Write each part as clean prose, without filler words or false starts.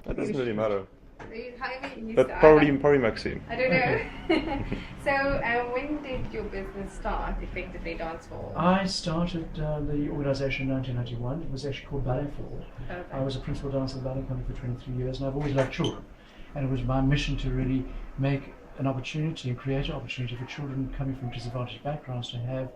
That doesn't really matter. You But started. probably Maxime. I don't know. So, when did your business start, Effectively Dance Forward? I started the organisation in 1991. It was actually called Ballet Forward. Perfect. I was a principal dancer at the ballet company for 23 years, and I've always loved children. And it was my mission to really make an opportunity and create an opportunity for children coming from disadvantaged backgrounds to have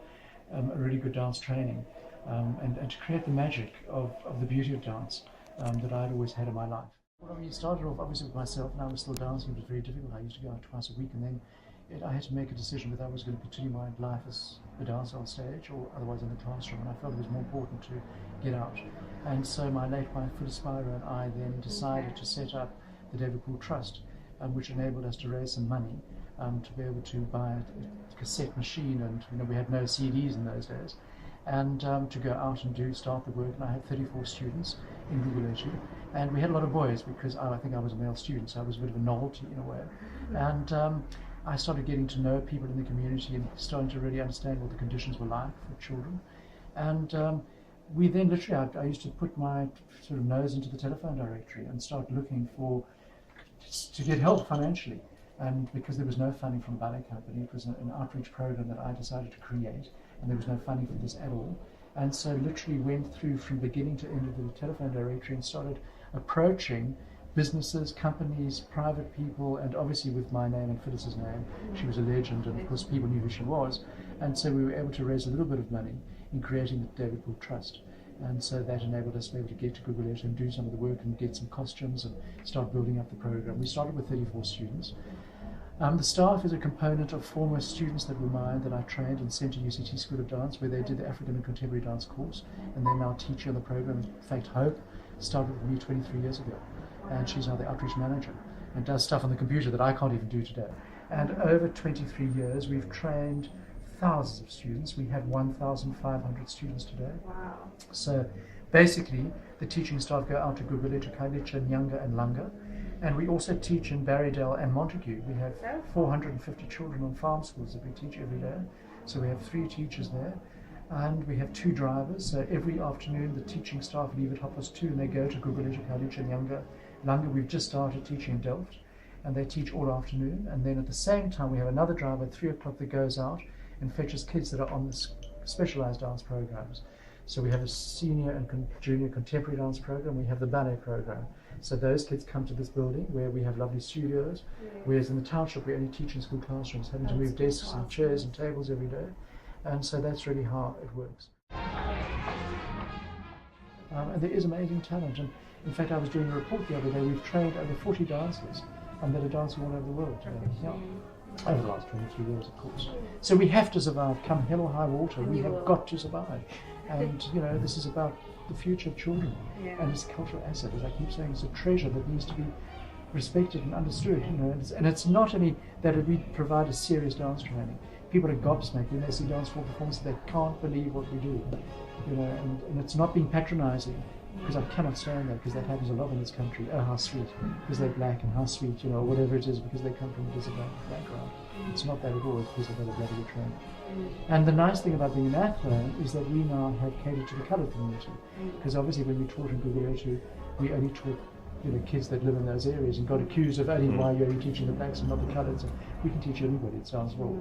a really good dance training, and to create the magic of the beauty of dance that I'd always had in my life. Well, I mean, it started off obviously with myself, and I was still dancing. It was very difficult. I used to go out twice a week, and then I had to make a decision whether I was going to continue my life as a dancer on stage or otherwise in the classroom, and I felt it was more important to get out. And so my late wife, Phyllis Spira, and I then decided to set up the David Poole Trust, which enabled us to raise some money to be able to buy a cassette machine, and we had no CDs in those days, and to go out and start the work. And I had 34 students in Gugulethu, and we had a lot of boys because I think I was a male student, so I was a bit of a novelty in a way. And I started getting to know people in the community and starting to really understand what the conditions were like for children. And we then literally, I used to put my sort of nose into the telephone directory and start looking to get help financially. And because there was no funding from the ballet company, it was an outreach program that I decided to create, and there was no funding for this at all. And so literally went through from beginning to end of the telephone directory and started approaching businesses, companies, private people, and obviously with my name and Phyllis's name. She was a legend, and of course people knew who she was. And so we were able to raise a little bit of money in creating the David Poole Trust. And so that enabled us to be able to get to Gugulethu and do some of the work and get some costumes and start building up the program. We started with 34 students. The staff is a component of former students that were mine that I trained and sent to UCT School of Dance, where they did the African and Contemporary Dance course, and they're now teaching on the program. In fact, Hope started with me 23 years ago, and she's now the outreach manager and does stuff on the computer that I can't even do today. And over 23 years, we've trained thousands of students. We have 1,500 students today. Wow. So basically, the teaching staff go out to Gugulethu, Khayelitsha, Nyanga, and Langa. And we also teach in Barrydale and Montague. We have 450 children on farm schools that we teach every day. So we have 3 teachers there. And we have 2 drivers. So every afternoon, the teaching staff leave at 2:30 and they go to Gugulethu, Khayelitsha, Nyanga, Langa. We've just started teaching in Delft, and they teach all afternoon. And then at the same time, we have another driver at 3:00 that goes out and fetches kids that are on the specialized dance programs. So we have a senior and junior contemporary dance program. We have the ballet program. So those kids come to this building where we have lovely studios, whereas in the township we only teach in school classrooms, having to move desks and chairs and tables every day. And so that's really how it works. And there is amazing talent. And in fact, I was doing a report the other day. We've trained over 40 dancers that are dancing all over the world today. Yeah. Over the last 23 years, of course. So we have to survive, come hell or high water. We have got to survive. And, this is about the future of children. Yeah. And it's a cultural asset, as I keep saying. It's a treasure that needs to be respected and understood. And it's not only that we provide a serious dance training. People are gobsmacked when they see dance for performance. They can't believe what we do. And it's not being patronizing, because I cannot stand that, because that happens a lot in this country. Oh, how sweet, because they're black, and how sweet, whatever it is, because they come from a disadvantaged background. It's not that at all. It's because they've got a bloody good training. And the nice thing about being an athlete is that we now have catered to the coloured community, because obviously when we taught in Gugulethu, we only taught kids that live in those areas, and got accused of only why you're only teaching the blacks and not the coloured. So we can teach anybody. It sounds well.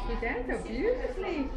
You dance so beautifully.